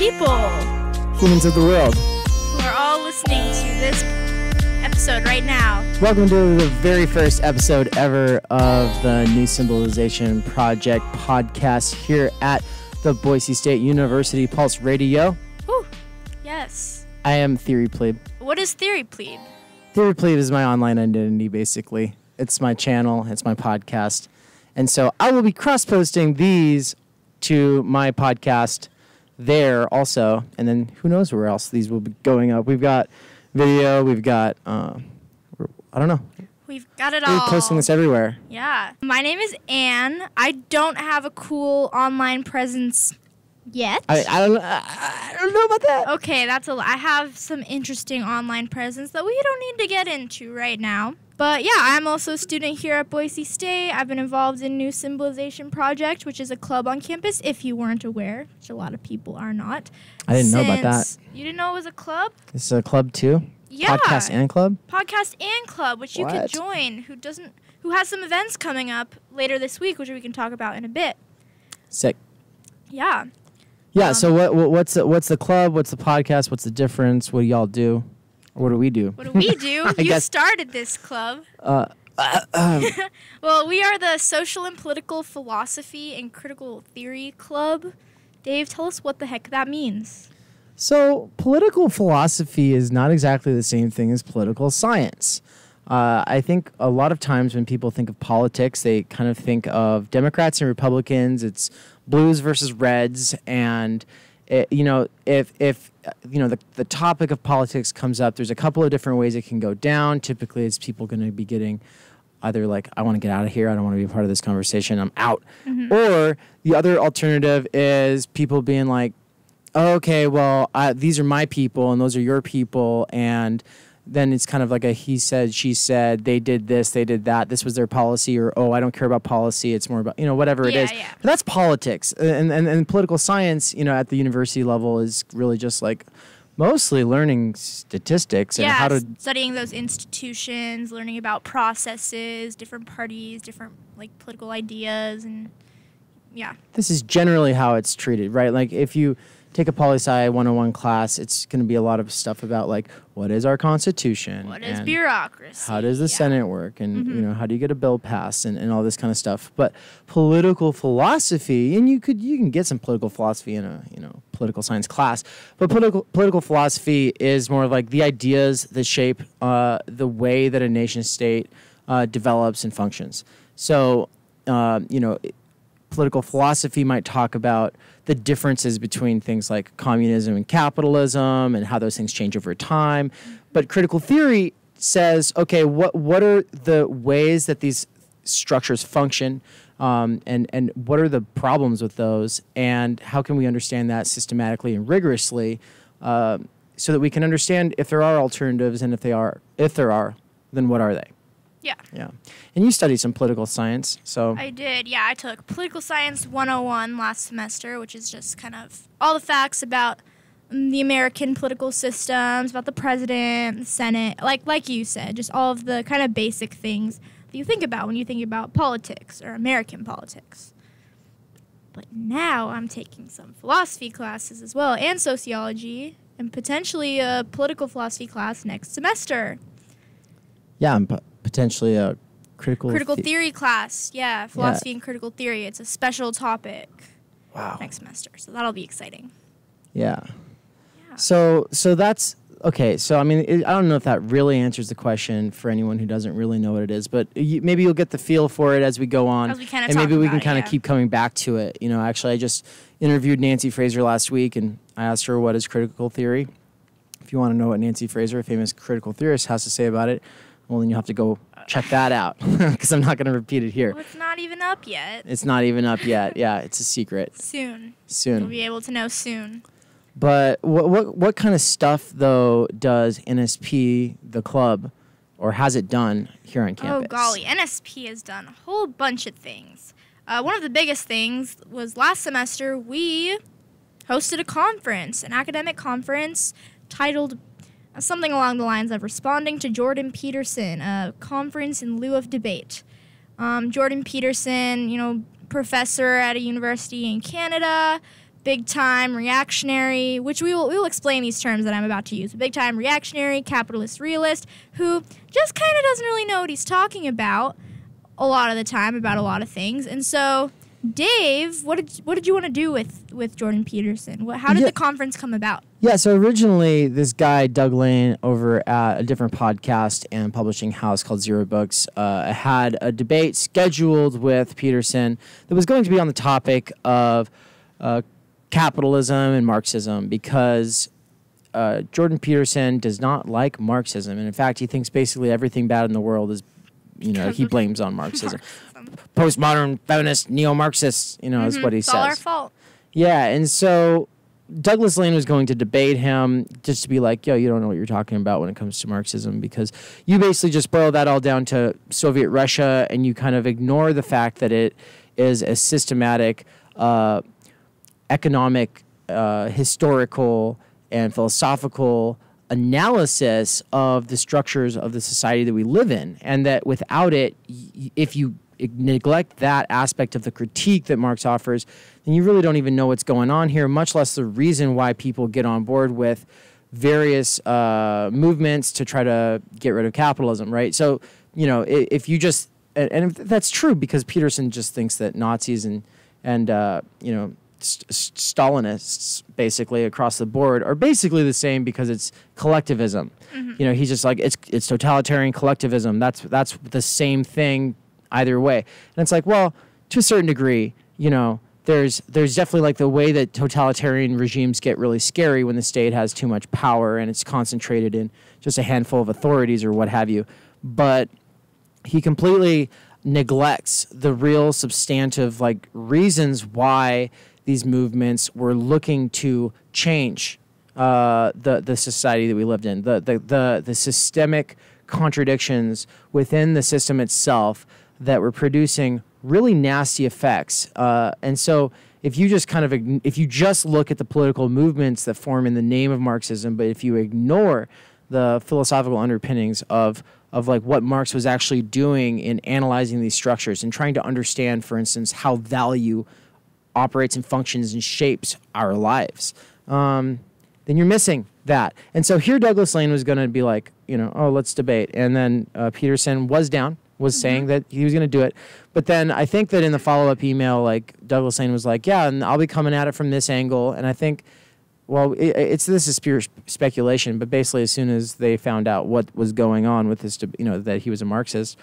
people. Humans of the world. Who are all listening to this episode right now. Welcome to the very first episode ever of the New Symbolization Project podcast here at the Boise State University Pulse Radio. Whew. Yes. I am Theory Plebe. What is Theory Plebe? Theory Plebe is my online identity, basically. It's my channel. It's my podcast. And so I will be cross-posting these to my podcast there also. And then who knows where else these will be going up. We've got video. We've got, I don't know. We've got it all. We're posting this everywhere. Yeah. My name is Anne. I don't have a cool online presence yet. I don't know about that. Okay, I have some interesting online presence that we don't need to get into right now. But yeah, I'm also a student here at Boise State. I've been involved in New Symbolization Project, which is a club on campus, if you weren't aware, which a lot of people are not. I didn't know about that. You didn't know it was a club? This is a club too? Yeah. Podcast and club? Podcast and club, which you could join, who has some events coming up later this week, which we can talk about in a bit. Sick. Yeah. Yeah, so what's the club? What's the podcast? What's the difference? What do y'all do? Or what do we do? What do we do? You started this club. Well, we are the Social and Political Philosophy and Critical Theory Club. Dave, tell us what the heck that means. So, political philosophy is not exactly the same thing as political science. I think a lot of times when people think of politics, they kind of think of Democrats and Republicans. It's blues versus reds, and if the topic of politics comes up, there's a couple of different ways it can go down. Typically, it's people going to be getting either like, I want to get out of here, I don't want to be a part of this conversation, I'm out. Mm-hmm. Or the other alternative is people being like, oh, okay, well, these are my people and those are your people, and then it's kind of like a he said, she said, they did this, they did that, this was their policy, or, oh, I don't care about policy, it's more about, whatever it is. Yeah. But that's politics. And political science, at the university level is really just like mostly learning statistics and how to... studying those institutions, learning about processes, different parties, different political ideas, and yeah. This is generally how it's treated, right? Like if you take a poli-sci 101 class, it's going to be a lot of stuff about what is our Constitution? What is bureaucracy? How does the Senate work? And, how do you get a bill passed and all this kind of stuff. But political philosophy, and you can get some political philosophy in a, political science class, but political philosophy is more like the ideas that shape the way that a nation state develops and functions. So, political philosophy might talk about the differences between things like communism and capitalism and how those things change over time. But critical theory says, okay, what are the ways that these structures function, and what are the problems with those, and how can we understand that systematically and rigorously so that we can understand if there are alternatives, and if there are, then what are they? Yeah. Yeah. And you studied some political science, so... I did, yeah. I took Political Science 101 last semester, which is just kind of all the facts about the American political systems, about the president, the Senate, like you said, just all of the kind of basic things that you think about when you think about politics or American politics. But now I'm taking some philosophy classes as well, and sociology, and potentially a political philosophy class next semester. Yeah, and potentially a critical theory class. Yeah, philosophy and critical theory. It's a special topic. Wow. Next semester, so that'll be exciting. Yeah. So that's okay. So I mean, I don't know if that really answers the question for anyone who doesn't really know what it is, but maybe you'll get the feel for it as we go on, and maybe we can kind of keep coming back to it. Actually, I just interviewed Nancy Fraser last week, and I asked her what is critical theory. If you want to know what Nancy Fraser, a famous critical theorist, has to say about it, well, then you'll have to go check that out, because I'm not going to repeat it here. Well, it's not even up yet. It's not even up yet. Yeah, it's a secret. Soon. You'll be able to know soon. But what kind of stuff, though, does NSP, the club, or has it done here on campus? Oh, golly. NSP has done a whole bunch of things. One of the biggest things was last semester we hosted a conference, an academic conference titled something along the lines of Responding to Jordan Peterson, a conference in lieu of debate. Jordan Peterson, professor at a university in Canada, big-time reactionary, which we will explain these terms that I'm about to use. A big-time reactionary, capitalist realist, who just kind of doesn't really know what he's talking about a lot of the time about a lot of things. And so, Dave, what did you want to do with Jordan Peterson? How did the conference come about? Yeah, so originally this guy, Doug Lane, over at a different podcast and publishing house called Zero Books, had a debate scheduled with Peterson that was going to be on the topic of capitalism and Marxism, because Jordan Peterson does not like Marxism. And in fact, he thinks basically everything bad in the world is, he blames on Marxism. Postmodern feminist neo-Marxists, is what he says. It's all our fault. Yeah, and so Douglas Lane was going to debate him just to be like, yo, you don't know what you're talking about when it comes to Marxism, because you basically just boil that all down to Soviet Russia, and you kind of ignore the fact that it is a systematic economic, historical, and philosophical analysis of the structures of the society that we live in, and that without it, if you neglect that aspect of the critique that Marx offers, then you really don't even know what's going on here, much less the reason why people get on board with various movements to try to get rid of capitalism, right? So, if you just, and that's true, because Peterson just thinks that Nazis and Stalinists basically across the board are basically the same, because it's collectivism. Mm-hmm. He's just like, it's totalitarian collectivism. That's the same thing either way. And it's like, well, to a certain degree, there's definitely like the way that totalitarian regimes get really scary when the state has too much power and it's concentrated in just a handful of authorities or what have you. But he completely neglects the real substantive reasons why these movements were looking to change the society that we lived in, the systemic contradictions within the system itself that were producing really nasty effects. And so if you just if you just look at the political movements that form in the name of Marxism, but if you ignore the philosophical underpinnings of what Marx was actually doing in analyzing these structures and trying to understand, for instance, how value operates and functions and shapes our lives, then you're missing that. And so here Douglas Lane was going to be like, oh, let's debate. And then Peterson was saying that he was going to do it. But then I think that in the follow-up email, Douglas Lane was like, yeah, and I'll be coming at it from this angle. And I think, well, this is pure speculation, but basically as soon as they found out what was going on with this, that he was a Marxist,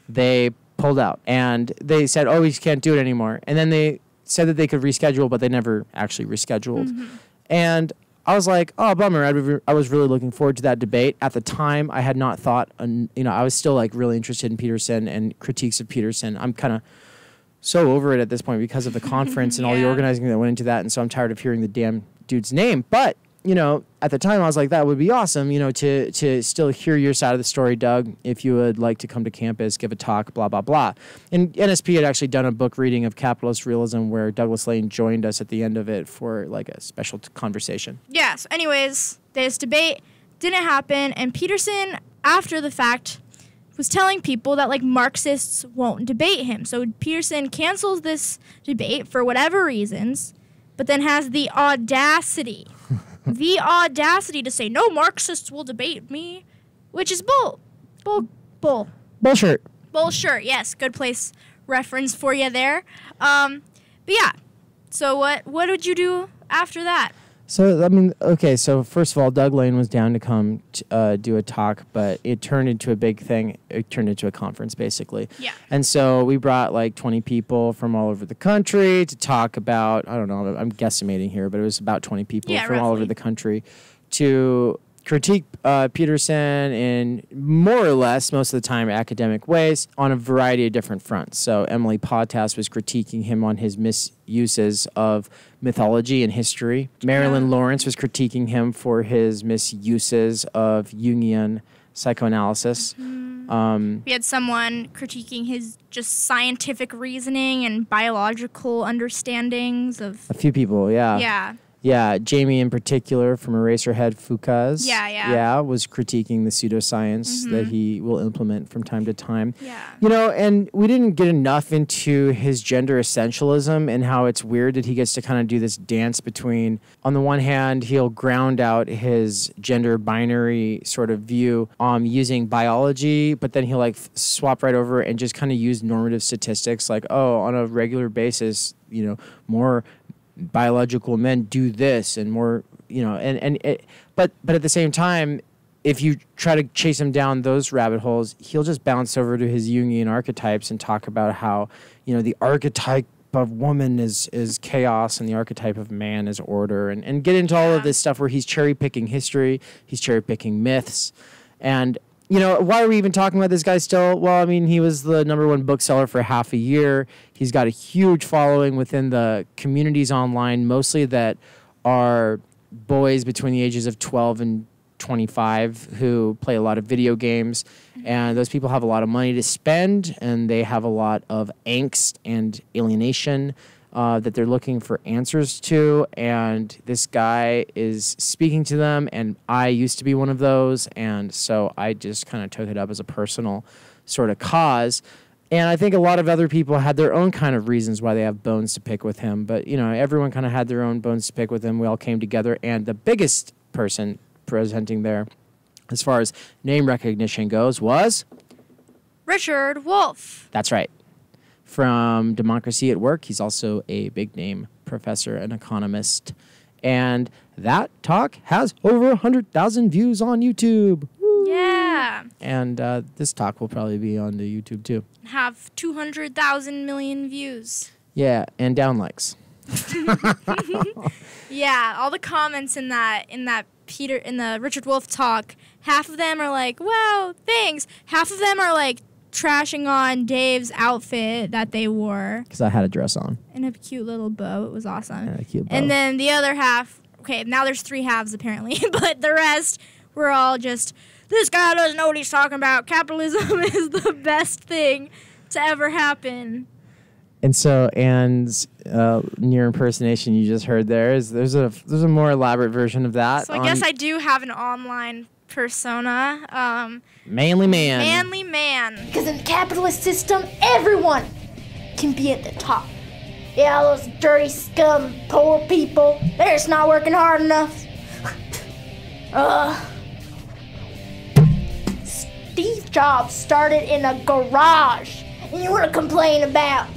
they pulled out. And they said, oh, we can't do it anymore. And then they said that they could reschedule, but they never actually rescheduled. Mm-hmm. And I was like, oh, bummer. I was really looking forward to that debate. At the time, I had not thought, I was still really interested in Peterson and critiques of Peterson. I'm kind of so over it at this point because of the conference and all the organizing that went into that. And so I'm tired of hearing the damn dude's name. But, at the time I was like, that would be awesome, to still hear your side of the story, Doug, if you would like to come to campus, give a talk, blah, blah, blah. And NSP had actually done a book reading of Capitalist Realism where Douglas Lane joined us at the end of it for a special conversation. Yeah, so anyways, this debate didn't happen, and Peterson, after the fact, was telling people that Marxists won't debate him. So Peterson cancels this debate for whatever reasons, but then has the audacity to say, no Marxists will debate me, which is bullshit. Bullshit, yes. Good place reference for you there. But yeah, so what did you do after that? So, okay, so first of all, Doug Lane was down to come do a talk, but it turned into a big thing. It turned into a conference, basically. Yeah. And so we brought 20 people from all over the country to talk about, I don't know, I'm guesstimating here, but it was about 20 people from all over the country to critique Peterson in more or less, most of the time, academic ways on a variety of different fronts. So Emily Potas was critiquing him on his misuses of mythology and history. Marilyn Lawrence was critiquing him for his misuses of Jungian psychoanalysis. Mm-hmm. We had someone critiquing his just scientific reasoning and biological understandings of... A few people, yeah. Yeah. Yeah, Jamie in particular from Eraserhead Fukas. Yeah. Was critiquing the pseudoscience that he will implement from time to time. Yeah. You know, and we didn't get enough into his gender essentialism and how it's weird that he gets to kind of do this dance between, on the one hand, he'll ground out his gender binary sort of view using biology, but then he'll like swap right over and just kind of use normative statistics like, oh, on a regular basis, you know, more biological men do this and more, you know, but at the same time, if you try to chase him down those rabbit holes, he'll just bounce over to his Jungian archetypes and talk about how, you know, the archetype of woman is chaos and the archetype of man is order, and get into all of this stuff where he's cherry picking history, he's cherry picking myths. And, you know, why are we even talking about this guy still? Well, I mean, he was the #1 bookseller for half a year. He's got a huge following within the communities online, mostly that are boys between the ages of 12 and 25 who play a lot of video games. And those people have a lot of money to spend, and they have a lot of angst and alienation that they're looking for answers to. And this guy is speaking to them, and I used to be one of those. And so I just kind of took it up as a personal sort of cause. And I think a lot of other people had their own kind of reasons why they have bones to pick with him. But, you know, everyone kind of had their own bones to pick with him. We all came together. And the biggest person presenting there, as far as name recognition goes, was Richard Wolff. That's right. From Democracy at Work. He's also a big name professor and economist. And that talk has over 100,000 views on YouTube. Woo! Yeah. And this talk will probably be on the YouTube too. Have 200,000 million views. Yeah, and down likes. Yeah, all the comments in the Richard Wolff talk, half of them are like, wow, thanks. Half of them are like trashing on Dave's outfit that they wore. Because I had a dress on. And a cute little bow. It was awesome. And a cute bow. And then the other half, okay, now there's 3 halves apparently, but the rest were all just, this guy doesn't know what he's talking about. Capitalism is the best thing to ever happen. And so Anne's near impersonation you just heard there's a more elaborate version of that. So I guess I do have an online persona. Manly man. Manly man. Because in the capitalist system, everyone can be at the top. Yeah, those dirty scum, poor people, they're just not working hard enough. Steve Jobs started in a garage, and you want to complain about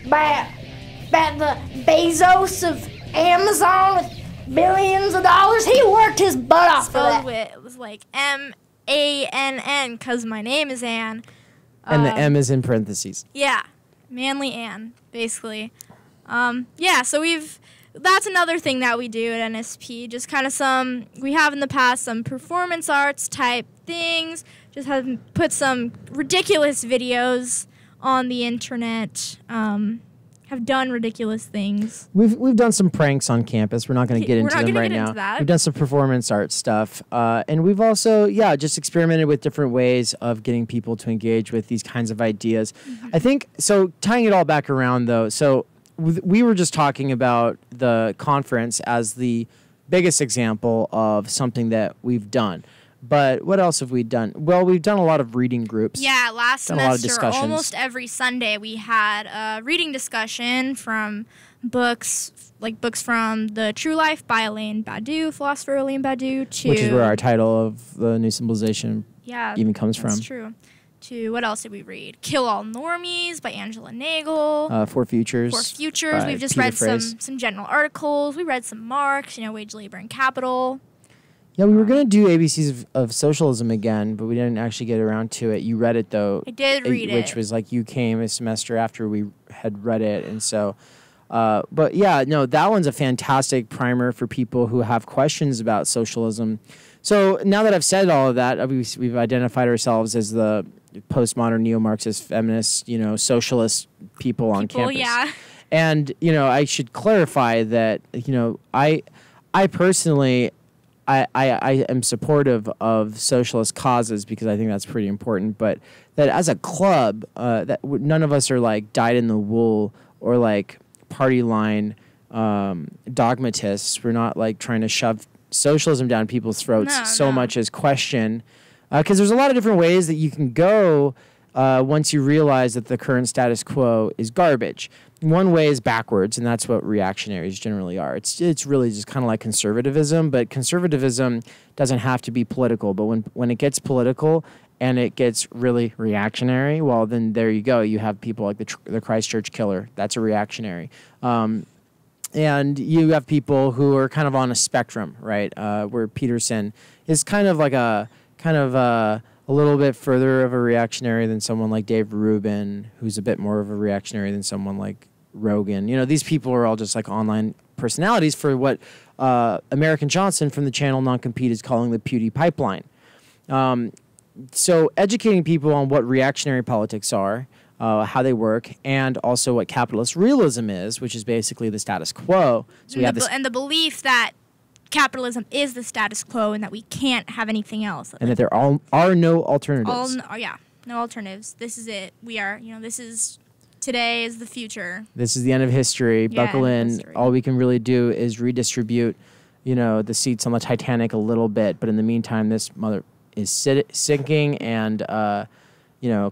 the Bezos of Amazon with billions of dollars? He worked his butt off for that. It was like MANN, because my name is Ann. And the M is in parentheses. Yeah, Manly Ann, basically. Yeah, so that's another thing that we do at NSP. Just kind of we have in the past some performance arts type things. Just have put some ridiculous videos on the internet. Have done ridiculous things. We've done some pranks on campus. We're not going to get into them right now. That. We've done some performance art stuff. And we've also, just experimented with different ways of getting people to engage with these kinds of ideas. Mm-hmm. I think, so tying it all back around though, so we were just talking about the conference as the biggest example of something that we've done. But what else have we done? Well, we've done a lot of reading groups. Yeah, last semester, almost every Sunday, we had a reading discussion from books from The True Life by Elaine Badu, philosopher Elaine Badu, to... Which is where our title of the New Symbolization even comes from. That's true. To, what else did we read? Kill All Normies by Angela Nagel. For Futures. We've just read some general articles. We read some Marx, Wage, Labor, and Capital. Yeah, we were going to do ABCs of Socialism again, but we didn't actually get around to it. You read it, though. I did read it. Which was like you came a semester after we had read it. And so, but yeah, no, that one's a fantastic primer for people who have questions about socialism. So now that I've said all of that, we've identified ourselves as the postmodern neo-Marxist feminist, socialist people on campus. Yeah. And, I should clarify that, I personally... I am supportive of socialist causes because I think that's pretty important, but that as a club, that none of us are like dyed in the wool or like party line dogmatists. We're not like trying to shove socialism down people's throats much as question, because there's a lot of different ways that you can go once you realize that the current status quo is garbage. One way is backwards, and that's what reactionaries generally are. It's really just kind of like conservatism, but conservatism doesn't have to be political. But when it gets political and it gets really reactionary, well, then there you go. You have people like the Christchurch killer. That's a reactionary. And you have people who are kind of on a spectrum, right? Where Peterson is kind of like a little bit further of a reactionary than someone like Dave Rubin, who's a bit more of a reactionary than someone like Rogan. You know, these people are all just like online personalities for what American Johnson from the channel Non-Compete is calling the Pewdie pipeline. So educating people on what reactionary politics are, how they work, and also what capitalist realism is, which is basically the status quo. So we have this, and the belief that capitalism is the status quo and that we can't have anything else. And that there are no alternatives. No alternatives. This is it. We are, this is, today is the future. This is the end of history. Buckle in. All we can really do is redistribute, the seats on the Titanic a little bit. But in the meantime, this mother is sinking, and,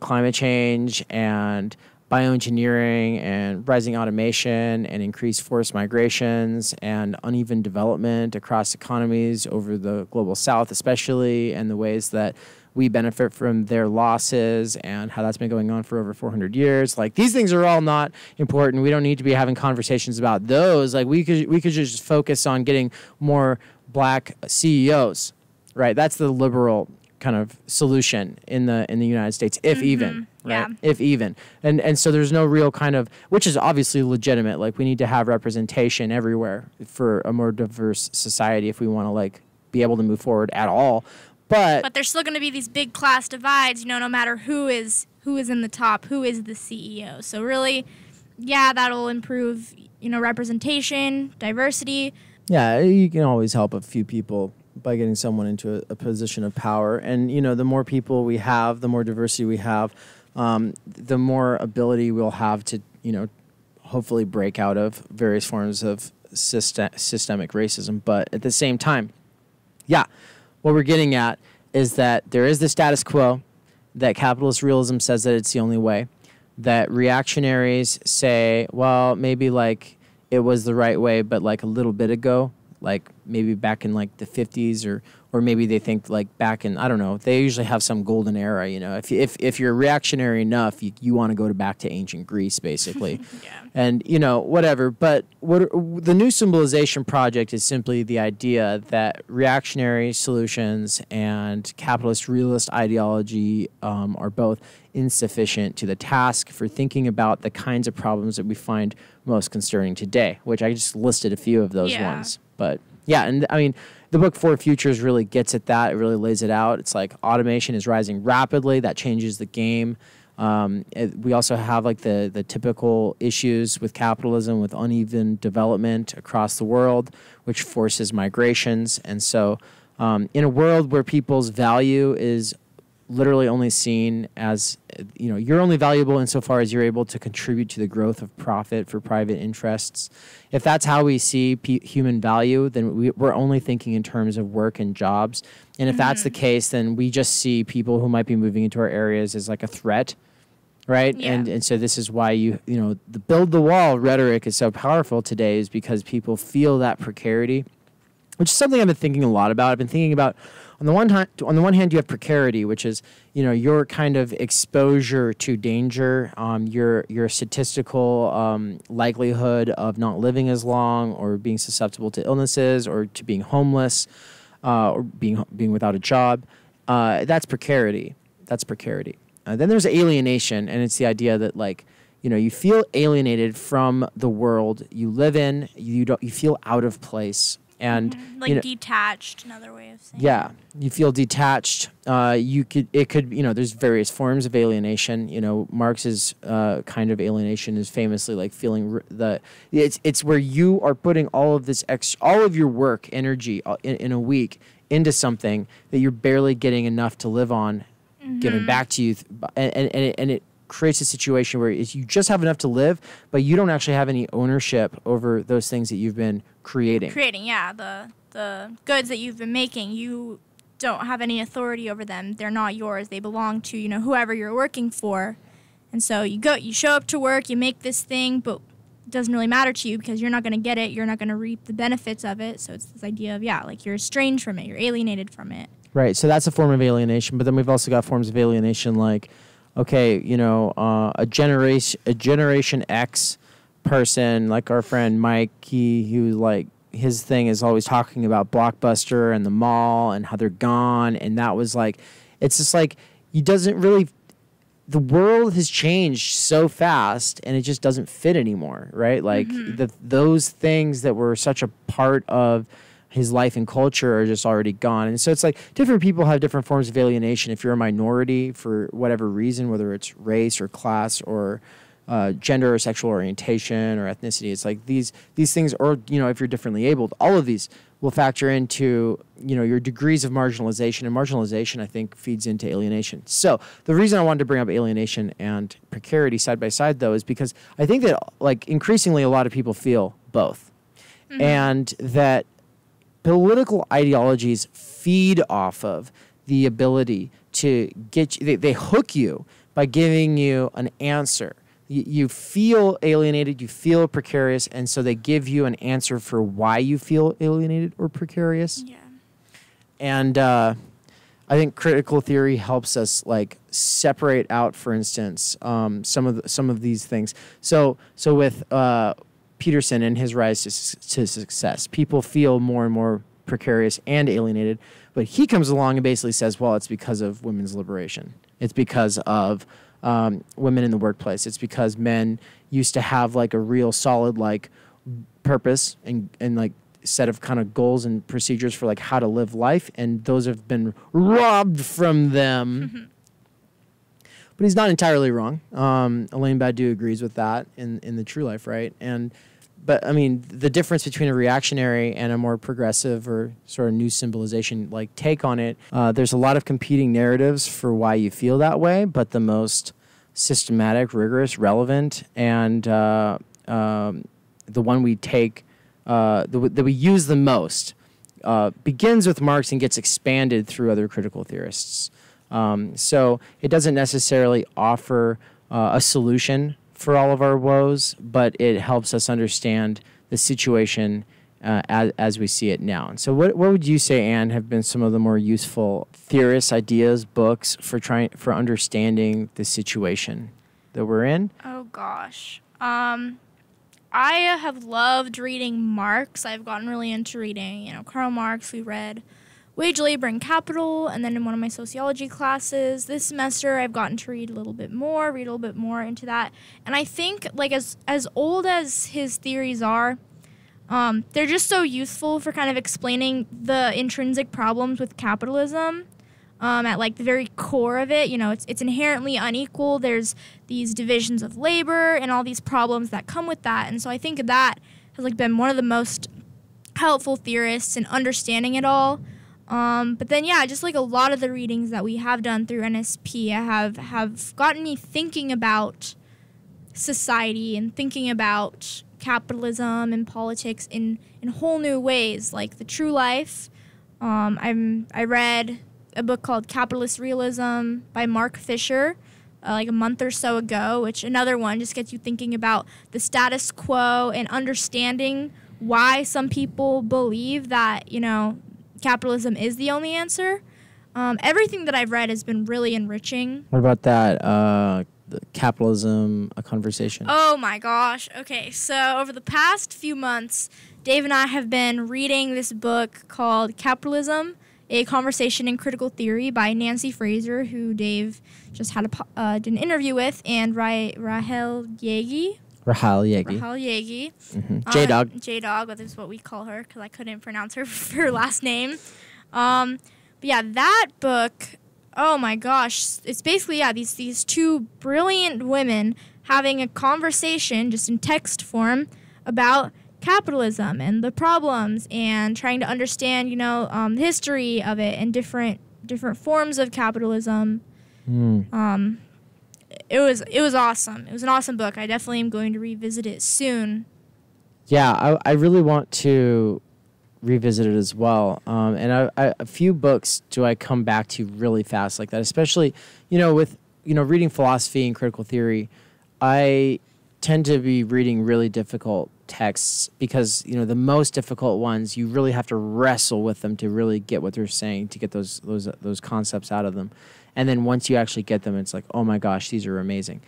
climate change and bioengineering and rising automation and increased forced migrations and uneven development across economies over the global south especially, and the ways that we benefit from their losses and how that's been going on for over 400 years. Like, these things are all not important. We don't need to be having conversations about those. Like, we could just focus on getting more black CEOs, right? That's the liberal kind of solution in the United States, if even, right? Yeah. If even. And so there's no real kind of, which is obviously legitimate. Like, we need to have representation everywhere for a more diverse society if we want to like be able to move forward at all. But there's still going to be these big class divides, no matter who is in the top, who is the CEO. So really, that'll improve, representation, diversity. Yeah, you can always help a few people by getting someone into a position of power. And, the more people we have, the more diversity we have, the more ability we'll have to, hopefully break out of various forms of systemic racism. But at the same time, what we're getting at is that there is the status quo, that capitalist realism says that it's the only way, that reactionaries say, well, maybe like it was the right way, but like a little bit ago, like maybe back in like the 50s, or maybe they think like back in, I don't know, they usually have some golden era, if you're reactionary enough, you want to go back to ancient Greece, basically. And, whatever. But the New Symbolization Project is simply the idea that reactionary solutions and capitalist realist ideology are both insufficient to the task for thinking about the kinds of problems that we find most concerning today, which I just listed a few of those ones. But and I mean, the book For Futures really gets at that. It really lays it out. It's like automation is rising rapidly. That changes the game. We also have like the typical issues with capitalism, with uneven development across the world, which forces migrations. And so in a world where people's value is literally only seen as, you're only valuable insofar as you're able to contribute to the growth of profit for private interests. If that's how we see human value, then we're only thinking in terms of work and jobs. And if that's the case, then we just see people who might be moving into our areas as like a threat, right? Yeah. And so this is why the build the wall rhetoric is so powerful today, is because people feel that precarity, which is something I've been thinking a lot about. I've been thinking about, on the one hand, you have precarity, which is, your kind of exposure to danger, your statistical likelihood of not living as long, or being susceptible to illnesses, or to being homeless, or being without a job. That's precarity. Then there's alienation, and it's the idea that you feel alienated from the world you live in. You feel out of place. And detached, another way of saying. Yeah, you feel detached. There's various forms of alienation. Marx's kind of alienation is famously like feeling it's where you are putting all of your work, energy in a week into something that you're barely getting enough to live on, given back to you, and creates a situation where you just have enough to live, but you don't actually have any ownership over those things that you've been creating. Yeah, the goods that you've been making, you don't have any authority over them. They're not yours. They belong to, whoever you're working for. And so you show up to work, you make this thing, but it doesn't really matter to you because you're not going to get it. You're not going to reap the benefits of it. So it's this idea of, like you're estranged from it. You're alienated from it. Right. So that's a form of alienation. But then we've also got forms of alienation like, okay, a Generation X person, like our friend Mike, who like his thing is always talking about Blockbuster and the mall and how they're gone. And that was like, it's just like, he doesn't really... The world has changed so fast, and it just doesn't fit anymore, right? Like those things that were such a part of his life and culture are just already gone. And so it's like different people have different forms of alienation. If you're a minority for whatever reason, whether it's race or class or gender or sexual orientation or ethnicity, it's like these things, or if you're differently abled, all of these will factor into your degrees of marginalization, and marginalization I think feeds into alienation. So the reason I wanted to bring up alienation and precarity side by side though is because I think that like increasingly a lot of people feel both, and that political ideologies feed off of the ability to get you, they hook you by giving you an answer. You feel alienated, you feel precarious, and so they give you an answer for why you feel alienated or precarious. Yeah. And I think critical theory helps us like separate out, for instance, some of these things. So with Peterson and his rise to success, people feel more and more precarious and alienated, but he comes along and basically says, well, it's because of women's liberation. It's because of women in the workplace. It's because men used to have like a real solid like purpose and like set of kind of goals and procedures for like how to live life, and those have been robbed from them. But he's not entirely wrong. Elaine Badu agrees with that in the true life, right? But I mean, the difference between a reactionary and a more progressive or sort of new symbolization like take on it, there's a lot of competing narratives for why you feel that way, but the most systematic, rigorous, relevant, and the one we take, that we use the most, begins with Marx and gets expanded through other critical theorists. So it doesn't necessarily offer a solution for all of our woes, but it helps us understand the situation as we see it now. And so what would you say, Anne, have been some of the more useful theorists, ideas, books for understanding the situation that we're in? Oh, gosh. I have loved reading Marx. I've gotten really into reading, Karl Marx. We read Wage, Labor, and Capital, and then in one of my sociology classes this semester, I've gotten to read a little bit more into that. And I think, like, as old as his theories are, they're just so useful for kind of explaining the intrinsic problems with capitalism. At like the very core of it, it's inherently unequal. There's these divisions of labor and all these problems that come with that. And so I think that has like been one of the most helpful theorists in understanding it all. But then, just like a lot of the readings that we have done through NSP have gotten me thinking about society and thinking about capitalism and politics in whole new ways, like the true life. I read a book called Capitalist Realism by Mark Fisher like a month or so ago, which another one just gets you thinking about the status quo and understanding why some people believe that, capitalism is the only answer. Everything that I've read has been really enriching. What about that Capitalism, A Conversation? Oh my gosh. Okay, so over the past few months, Dave and I have been reading this book called Capitalism, A Conversation in Critical Theory by Nancy Fraser, who Dave just had did an interview with, and Rahel Yagi. Mm-hmm. J-Dog. J-Dog, that is what we call her, because I couldn't pronounce her last name. But yeah, that book, oh my gosh, it's basically, these two brilliant women having a conversation, just in text form, about capitalism and the problems, and trying to understand, the history of it and different forms of capitalism. it was awesome. It was an awesome book. I definitely am going to revisit it soon. Yeah, I really want to revisit it as well. And a few books do I come back to really fast like that, especially, with, reading philosophy and critical theory. I tend to be reading really difficult texts because, the most difficult ones, you really have to wrestle with them to really get what they're saying, to get those concepts out of them. And then once you actually get them, it's like, oh my gosh, these are amazing.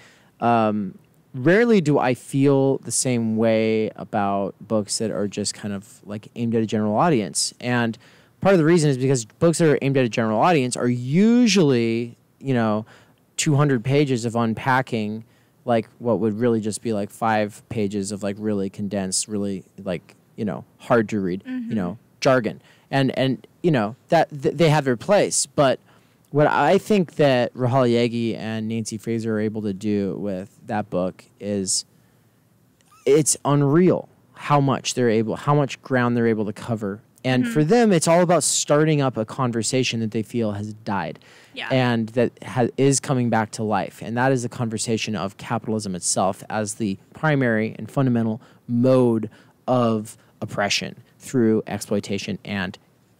Rarely do I feel the same way about books that are just kind of like aimed at a general audience. And part of the reason is because books that are aimed at a general audience are usually, 200 pages of unpacking, like what would really just be like 5 pages of like really condensed, really like, hard to read, jargon. And that they have their place. But what I think that Rahal Yegi and Nancy Fraser are able to do with that book is it's unreal how much ground they're able to cover. And for them, it's all about starting up a conversation that they feel has died and that is coming back to life. And that is the conversation of capitalism itself as the primary and fundamental mode of oppression through exploitation and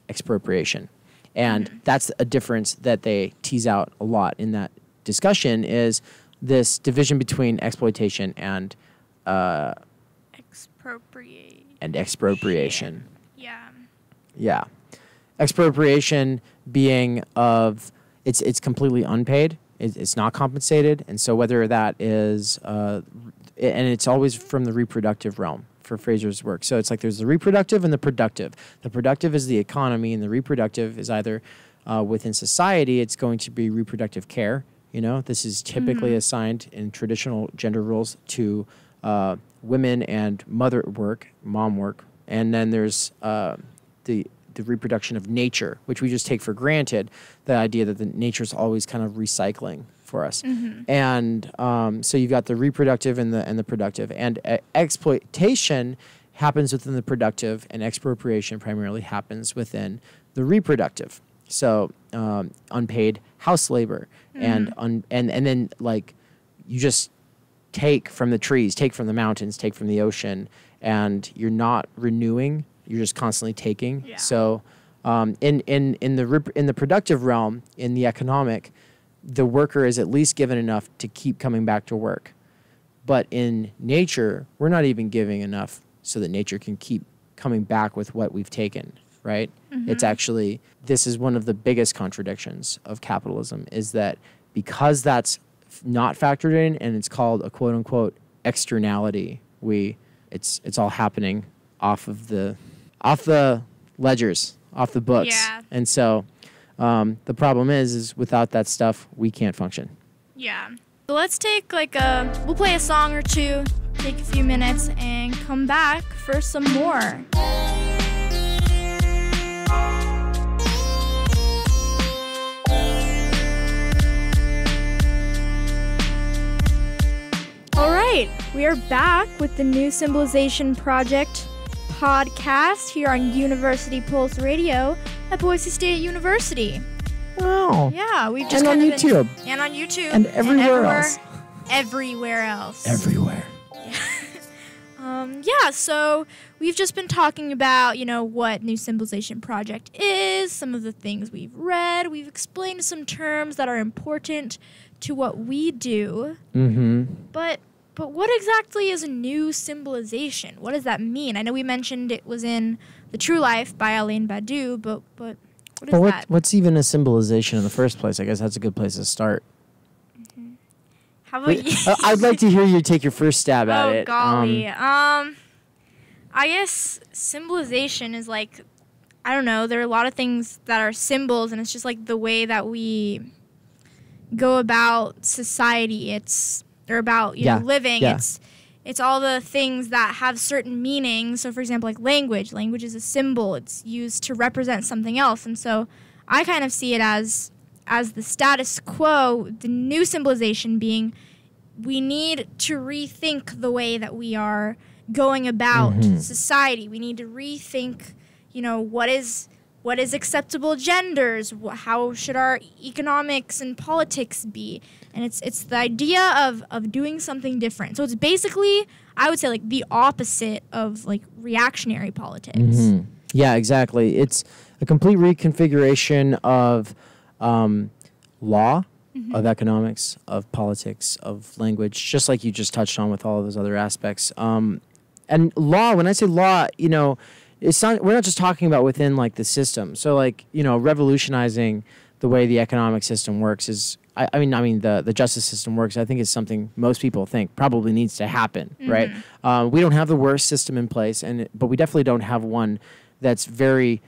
expropriation. And that's a difference that they tease out a lot in that discussion is this division between exploitation and expropriation. Yeah. Yeah. Expropriation being of it's completely unpaid. It's not compensated. And so whether that is and it's always from the reproductive realm for Fraser's work. So it's like there's the reproductive and the productive. The productive is the economy, and the reproductive is either within society, it's going to be reproductive care. This is typically assigned in traditional gender roles to women and mom work. And then there's the reproduction of nature, which we just take for granted, the idea that the nature's always kind of recycling for us. And so you've got the reproductive and the productive. And exploitation happens within the productive, and expropriation primarily happens within the reproductive. So unpaid house labor and then like you just take from the trees, take from the mountains, take from the ocean, and you're not renewing. You're just constantly taking. Yeah. So in the productive realm, in the economic, the worker is at least given enough to keep coming back to work. But in nature, we're not even giving enough so that nature can keep coming back with what we've taken, right? It's actually, this is one of the biggest contradictions of capitalism, is that because that's not factored in and it's called a quote unquote externality, it's all happening off the ledgers, off the books. Yeah. And so the problem is without that stuff, we can't function. Yeah. So let's take we'll play a song or two, take a few minutes, and come back for some more. All right, we are back with the New Symbolization Project podcast here on University Pulse Radio at Boise State University. Oh. Yeah, we've just and on YouTube. And on YouTube. And everywhere else. Everywhere else. Everywhere. Yeah, so we've just been talking about, what New Symbolization Project is, some of the things we've read. We've explained some terms that are important to what we do. But what exactly is a new symbolization? What does that mean? I know we mentioned it was in The True Life by Alain Badiou, but what is that? What's even a symbolization in the first place? I guess that's a good place to start. How about you? I'd like to hear you take your first stab at it. Oh, golly. I guess symbolization is like, I don't know, there are a lot of things that are symbols, and it's just like the way that we go about society. Or about living. Yeah. It's all the things that have certain meanings. So for example, like language. Language is a symbol. It's used to represent something else. And so I kind of see it as the status quo, the new symbolization being we need to rethink the way that we are going about society. We need to rethink, what is what is acceptable genders? How should our economics and politics be? And it's the idea of doing something different. So it's basically, I would say, like the opposite of like reactionary politics. Mm-hmm. Yeah, exactly. It's a complete reconfiguration of law, of economics, of politics, of language, just like you just touched on with all of those other aspects. And law, when I say law, you know, it's not, we're not just talking about within like the system. So like, you know, revolutionizing the way the economic system works is, I mean the justice system works, I think is something most people think probably needs to happen, right? We don't have the worst system in place, but we definitely don't have one that's very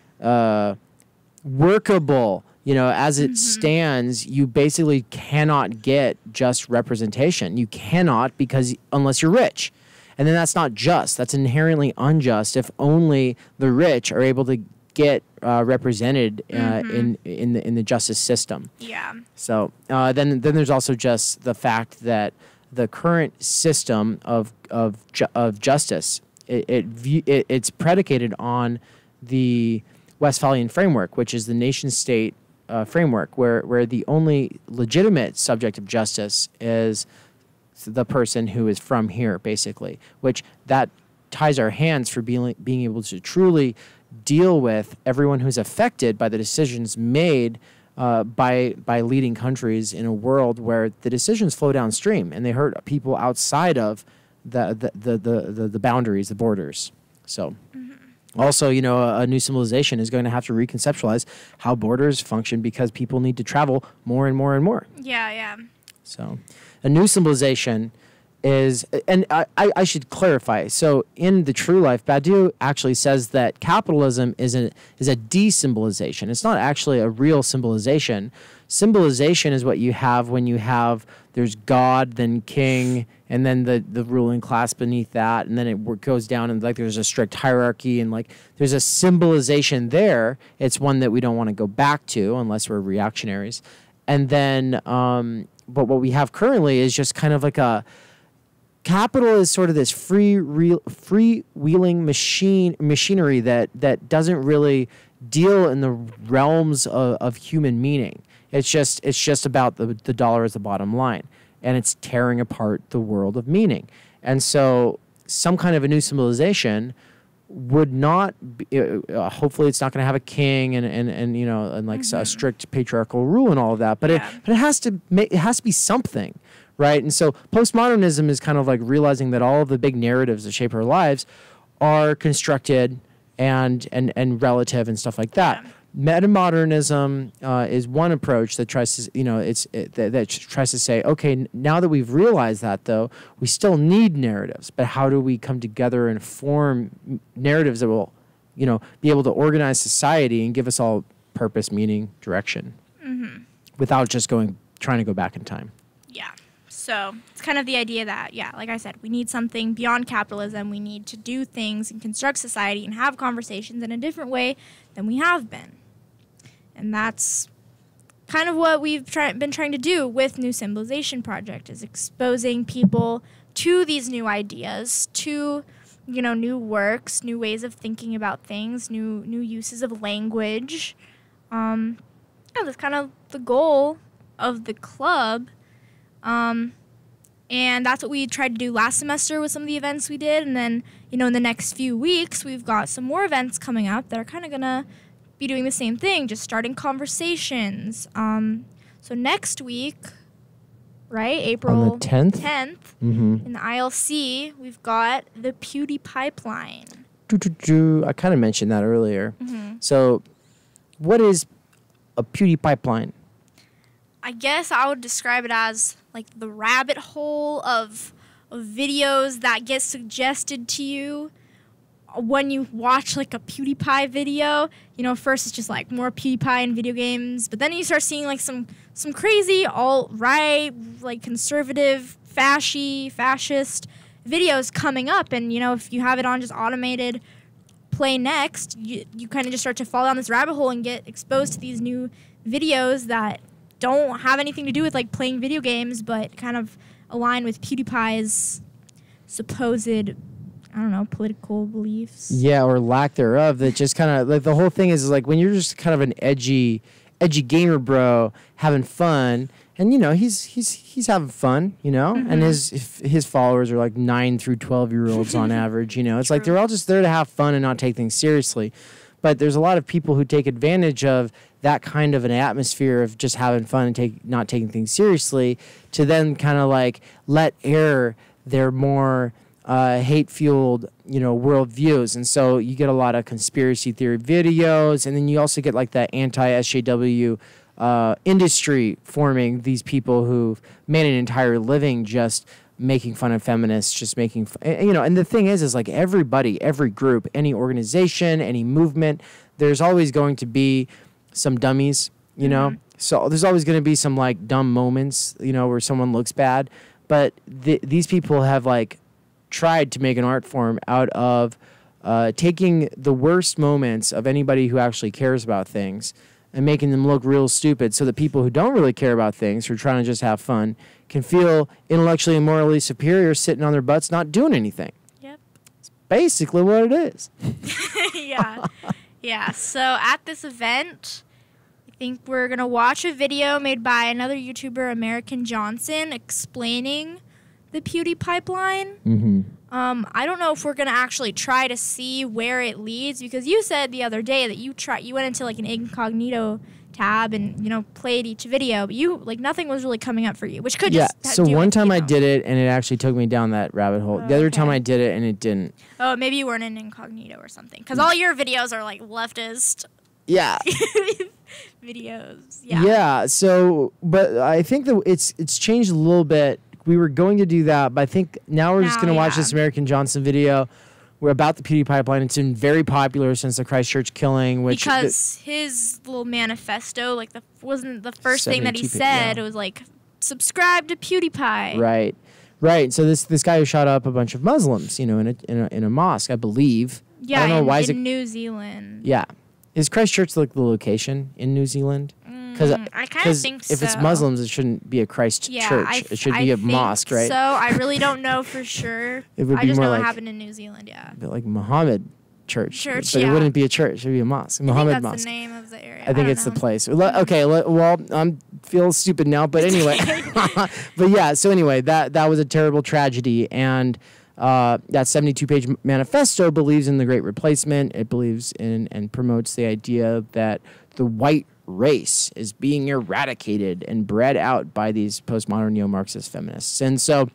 workable. You know, as it stands, you basically cannot get just representation. You cannot, because unless you're rich. And then that's not just. That's inherently unjust if only the rich are able to get represented in the justice system. Yeah. So then there's also just the fact that the current system of justice, it's predicated on the Westphalian framework, which is the nation-state framework, where the only legitimate subject of justice is the person who is from here, basically, which that ties our hands for being able to truly deal with everyone who's affected by the decisions made by leading countries in a world where the decisions flow downstream and they hurt people outside of the boundaries, the borders. So also, you know, a new civilization is going to have to reconceptualize how borders function because people need to travel more and more and more. Yeah, yeah. So a new civilization is, and I should clarify, so in the True Life, Badiou actually says that capitalism is a de-symbolization. It's not actually a real symbolization. Symbolization is what you have when you have, there's God, then king, and then the ruling class beneath that, and then it goes down and like there's a strict hierarchy and like there's a symbolization there. It's one that we don't want to go back to unless we're reactionaries. And then, but what we have currently is just kind of like a, capital is sort of this free-wheeling machinery that doesn't really deal in the realms of human meaning. It's just about the dollar as the bottom line, and it's tearing apart the world of meaning. And so some kind of a new civilization would not be, hopefully it's not going to have a king and you know, and like a strict patriarchal rule and all of that, but it has to be something. Right. And so postmodernism is kind of like realizing that all of the big narratives that shape our lives are constructed and relative and stuff like that. Metamodernism is one approach that tries to, you know, that tries to say, okay, now that we've realized that, though, we still need narratives. But how do we come together and form narratives that will, you know, be able to organize society and give us all purpose, meaning, direction, without just trying to go back in time? Yeah. So it's kind of the idea that, yeah, like I said, we need something beyond capitalism. We need to do things and construct society and have conversations in a different way than we have been. And that's kind of what we've been trying to do with New Symbolization Project, is exposing people to these new ideas, to, you know, new works, new ways of thinking about things, new uses of language. Yeah, that's kind of the goal of the club. And that's what we tried to do last semester with some of the events we did. And then, you know, in the next few weeks, we've got some more events coming up that are kind of going to be doing the same thing, just starting conversations. So next week, right, April on the 10th, in the ILC, we've got the Pewdie Pipeline. I kind of mentioned that earlier. So what is a Pewdie Pipeline? I guess I would describe it as like the rabbit hole of videos that get suggested to you when you watch like a PewDiePie video. You know, first it's just like more PewDiePie and video games, but then you start seeing like some crazy alt-right, like conservative, fascist videos coming up. And, you know, if you have it on just automated play next, you kind of just start to fall down this rabbit hole and get exposed to these new videos that don't have anything to do with like playing video games, but kind of align with PewDiePie's supposed I don't know, political beliefs. Yeah, or lack thereof. That just kind of like the whole thing is like when you're just kind of an edgy gamer bro having fun, and you know he's having fun, you know, and his followers are like 9 through 12-year-olds on average. You know, it's like they're all just there to have fun and not take things seriously. But there's a lot of people who take advantage of that kind of an atmosphere of just having fun and not taking things seriously to then kind of like let air their more hate-fueled, you know, worldviews. And so you get a lot of conspiracy theory videos, and then you also get like that anti-SJW industry forming, these people who've made an entire living just making fun of feminists, just making fun, you know. And the thing is like everybody, every group, any organization, any movement, there's always going to be some dummies, you know. So there's always going to be some like dumb moments, you know, where someone looks bad. But these people have like tried to make an art form out of taking the worst moments of anybody who actually cares about things and making them look real stupid, so that people who don't really care about things, who are trying to just have fun, can feel intellectually and morally superior sitting on their butts not doing anything. Yep. It's basically what it is. Yeah. Yeah. So at this event, I think we're going to watch a video made by another YouTuber, American Johnson, explaining the Pewdie pipeline. Mm-hmm. I don't know if we're going to actually try to see where it leads, because you said the other day that you went into like an incognito tab and, you know, played each video, but you like nothing was really coming up for you, which could just so one time I did it and it actually took me down that rabbit hole. The other time I did it and it didn't. Oh, maybe you weren't in incognito or something, because all your videos are like leftist videos. Yeah. So, but I think that it's changed a little bit. We were going to do that, but I think now we're just going to watch this American Johnson video. We're about the Pewdie pipeline. It's been very popular since the Christchurch killing, which because his little manifesto, like wasn't the first thing that he said. It was like, subscribe to PewDiePie. Right. So this guy who shot up a bunch of Muslims, you know, in a mosque, I believe. Yeah, I don't know, why is it New Zealand? Yeah, is Christchurch like the location in New Zealand? Because I kind of think so. If it's Muslims, it shouldn't be a Christ church. It should be a mosque, right? So I really don't know for sure. It would I be just more know like, it happened in New Zealand, a bit like Muhammad Church. But yeah. It wouldn't be a church. It should be a mosque. Muhammad that's Mosque. The name of the area. I think it's the place. Okay, well, I'm feel stupid now, but anyway. But yeah, so anyway, that was a terrible tragedy, and that 72-page manifesto believes in the Great Replacement. It believes in and promotes the idea that the white race is being eradicated and bred out by these postmodern neo-Marxist feminists. And so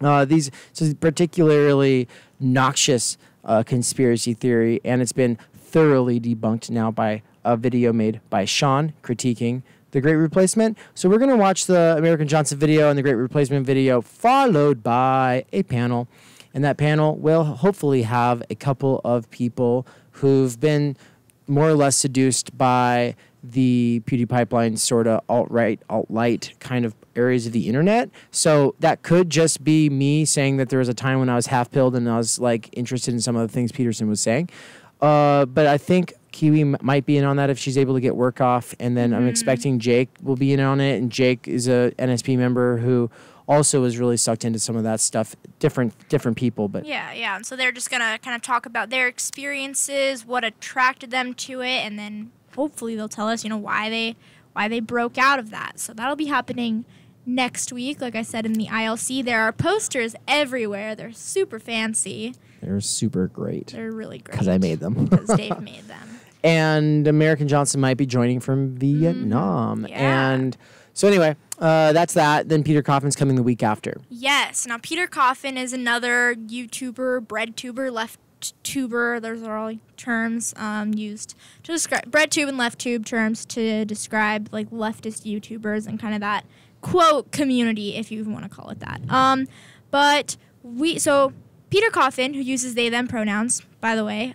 these particularly noxious conspiracy theory, and it's been thoroughly debunked now by a video made by Sean critiquing the Great Replacement. So we're going to watch the American Johnson video and the Great Replacement video, followed by a panel. And that panel will hopefully have a couple of people who've been more or less seduced by the Pewdie pipeline sort of alt-right, alt-light kind of areas of the internet. So that could just be me saying that there was a time when I was half-pilled and I was like interested in some of the things Peterson was saying. But I think Kiwi might be in on that if she's able to get work off. And then I'm expecting Jake will be in on it. And Jake is a NSP member who also is really sucked into some of that stuff. Different people, but yeah. So they're just gonna kind of talk about their experiences, what attracted them to it, and then hopefully they'll tell us, you know, why they broke out of that. So that'll be happening next week. Like I said, in the ILC, there are posters everywhere. They're super fancy. They're super great. They're really great. Because I made them. Because Dave made them. And American Johnson might be joining from Vietnam. Yeah. And so anyway, that's that. Then Peter Coffin's coming the week after. Yes. Now, Peter Coffin is another YouTuber, bread tuber, left tuber. Those are all terms used to describe bread tube and left tube terms to describe like leftist YouTubers and kind of that quote community, if you want to call it that. So Peter Coffin, who uses they them pronouns, by the way,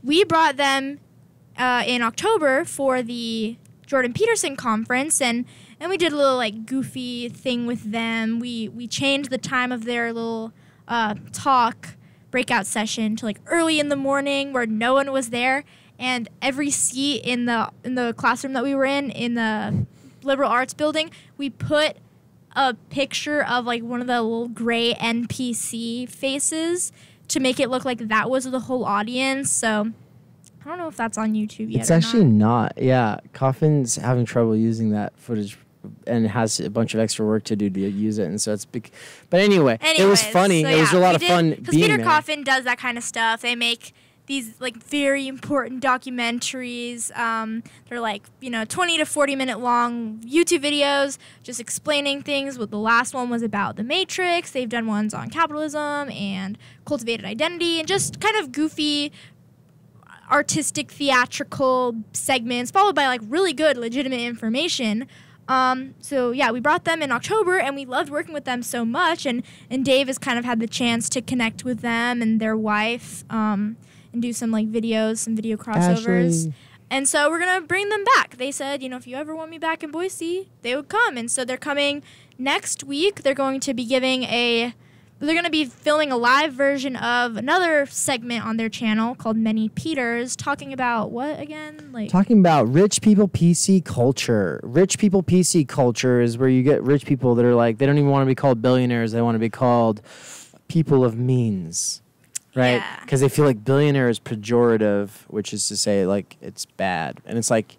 we brought them in October for the Jordan Peterson conference, and we did a little like goofy thing with them. We changed the time of their little talk breakout session to like early in the morning where no one was there, and every seat in the classroom that we were in the liberal arts building, we put a picture of like one of the little gray NPC faces to make it look like that was the whole audience. So I don't know if that's on YouTube yet. It's actually not. Yeah, Coffin's having trouble using that footage and has a bunch of extra work to do to use it, and so it's big. But anyway, it was funny. So it was a lot of fun being because Peter there. Coffin does that kind of stuff. They make these like very important documentaries. They're like 20 to 40 minute long YouTube videos just explaining things. The last one was about the Matrix. They've done ones on capitalism and cultivated identity and just kind of goofy, artistic, theatrical segments followed by like really good, legitimate information. So yeah, we brought them in October and we loved working with them so much. And Dave has kind of had the chance to connect with them and their wife, and do some like videos, some video crossovers. Ashley. And so we're going to bring them back. They said, if you ever want me back in Boise, they would come. And so they're coming next week. They're going to be filming a live version of another segment on their channel called Many Peters, talking about what again? Talking about rich people PC culture. Rich people PC culture is where you get rich people that are like, they don't even want to be called billionaires. They want to be called people of means. Right? Because they feel like billionaire is pejorative, which is to say, like, it's bad. And it's like,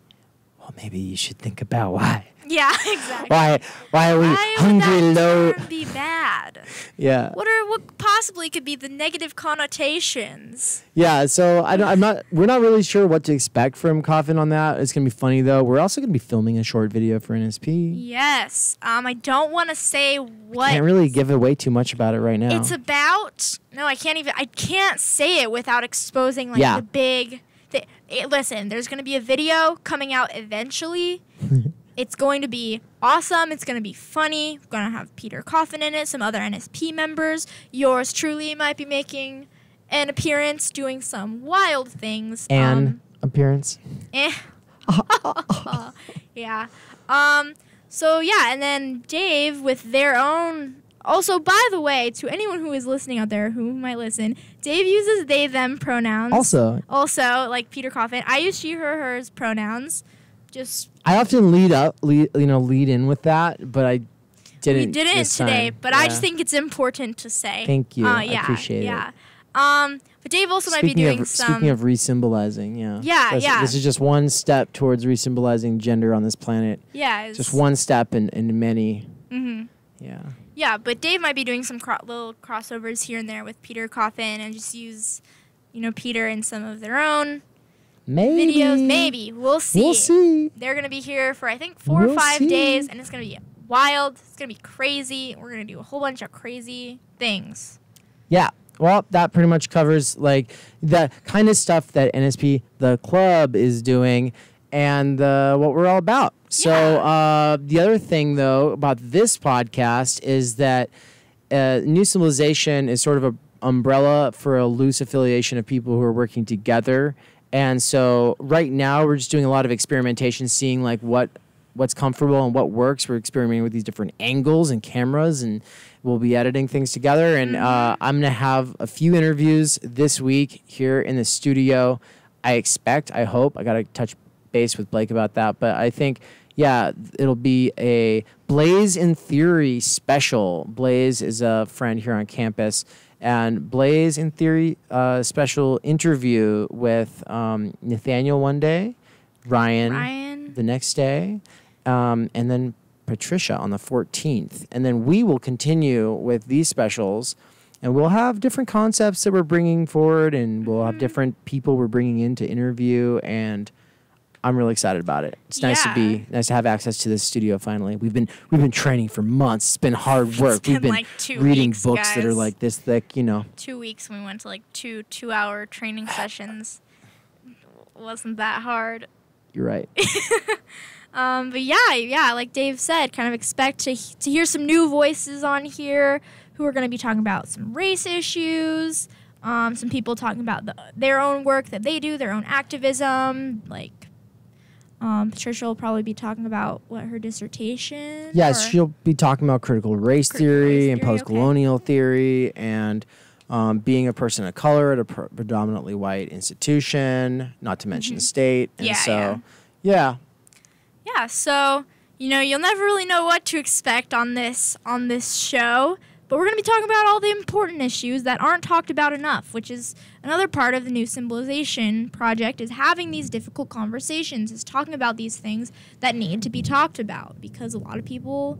well, maybe you should think about why. Yeah, exactly. Why are we hungry low? Why would that term be bad? Yeah. What possibly could be the negative connotations? Yeah, so we're not really sure what to expect from Coffin on that. It's gonna be funny though. We're also gonna be filming a short video for NSP. Yes. I don't want to say what. Can't really give away too much about it right now. It's about. No, I can't say it without exposing the big. Listen, there's gonna be a video coming out eventually. It's going to be awesome. It's going to be funny. We're going to have Peter Coffin in it, some other NSP members. Yours truly might be making an appearance, doing some wild things. Appearance. Yeah. So, yeah, and then Dave with their own... Also, by the way, to anyone who is listening out there who might listen, Dave uses they, them pronouns. Also, like Peter Coffin. I use she, her, hers pronouns. I often lead in with that, but I didn't. We didn't today, but I just think it's important to say. Thank you. I appreciate it. But Dave also might be doing some. Speaking of re-symbolizing, yeah. Yeah. This is just one step towards re-symbolizing gender on this planet. Yeah. Just one step in many. Mm-hmm. Yeah. Yeah, but Dave might be doing some little crossovers here and there with Peter Coffin and just use, Peter in some of their own. Videos, maybe. We'll see. They're going to be here for, I think, 4 or 5 days, and it's going to be wild. It's going to be crazy. We're going to do a whole bunch of crazy things. Yeah. Well, that pretty much covers, like, the kind of stuff that NSP, the club, is doing and what we're all about. So the other thing, though, about this podcast is that New Civilization is sort of an umbrella for a loose affiliation of people who are working together. And so right now we're just doing a lot of experimentation, seeing like what's comfortable and what works. We're experimenting with these different angles and cameras, and we'll be editing things together. And I'm going to have a few interviews this week here in the studio. I hope. I got to touch base with Blake about that. But I think, it'll be a Blaze in Theory special. Blaze is a friend here on campus. And Blaze in Theory special interview with Nathaniel one day, Ryan the next day, and then Patricia on the 14th. And then we will continue with these specials, and we'll have different concepts that we're bringing forward, and we'll have different people we're bringing in to interview, and I'm really excited about it. It's nice to have access to this studio finally. We've been training for months. It's been hard work. We've been like 2 reading weeks, books guys. that are like this thick, 2 weeks, and we went to like two-hour training sessions. Wasn't that hard? You're right. But yeah, like Dave said, kind of expect to hear some new voices on here who are going to be talking about some race issues. Some people talking about their own work that they do, their own activism, like. Patricia will probably be talking about her dissertation. Yes, she'll be talking about critical race theory and post-colonial theory and being a person of color at a predominantly white institution, not to mention the state. And so you'll never really know what to expect on this show, But we're going to be talking about all the important issues that aren't talked about enough, which is another part of the New Symbolization project, is having these difficult conversations, is talking about these things that need to be talked about, because a lot of people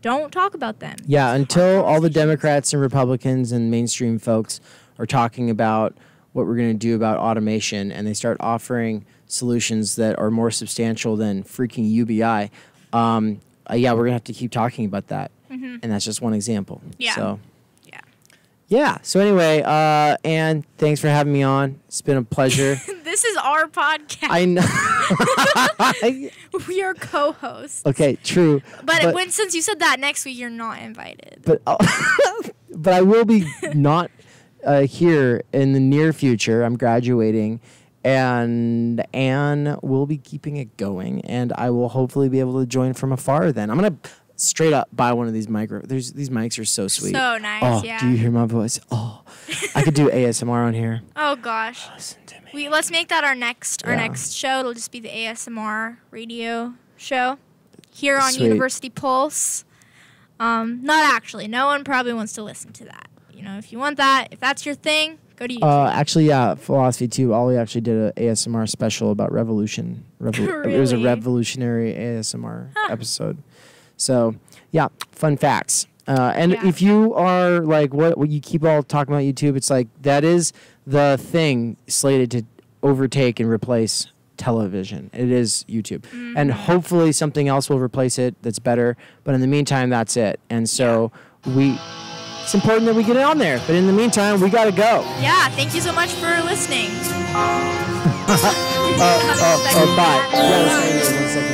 don't talk about them. Yeah, until all the Democrats and Republicans and mainstream folks are talking about what we're going to do about automation, and they start offering solutions that are more substantial than freaking UBI, we're going to have to keep talking about that. And that's just one example. Yeah. So, yeah. So anyway, Anne, thanks for having me on. It's been a pleasure. This is our podcast. I know. We are co-hosts. Okay, true. But since you said that, next week you're not invited. But I will be not here in the near future. I'm graduating, and Anne will be keeping it going, and I will hopefully be able to join from afar then. I'm going to straight up buy one of these these mics are so sweet. So nice, oh, yeah. Do you hear my voice? Oh, I could do ASMR on here. Oh gosh. Listen to me. Let's make that our next show. It'll just be the ASMR radio show here on Sweet. University Pulse. Not actually. No one probably wants to listen to that. If you want that, if that's your thing, go to YouTube. Actually, yeah, philosophy too. Ollie actually did an ASMR special about revolution. Really? It was a revolutionary ASMR episode. So, yeah, fun facts. If you are like what you keep all talking about YouTube, it's like that is the thing slated to overtake and replace television. It is YouTube. And hopefully something else will replace it that's better. But in the meantime, that's it. And so it's important that we get it on there. But in the meantime, we got to go. Yeah, thank you so much for listening. Bye.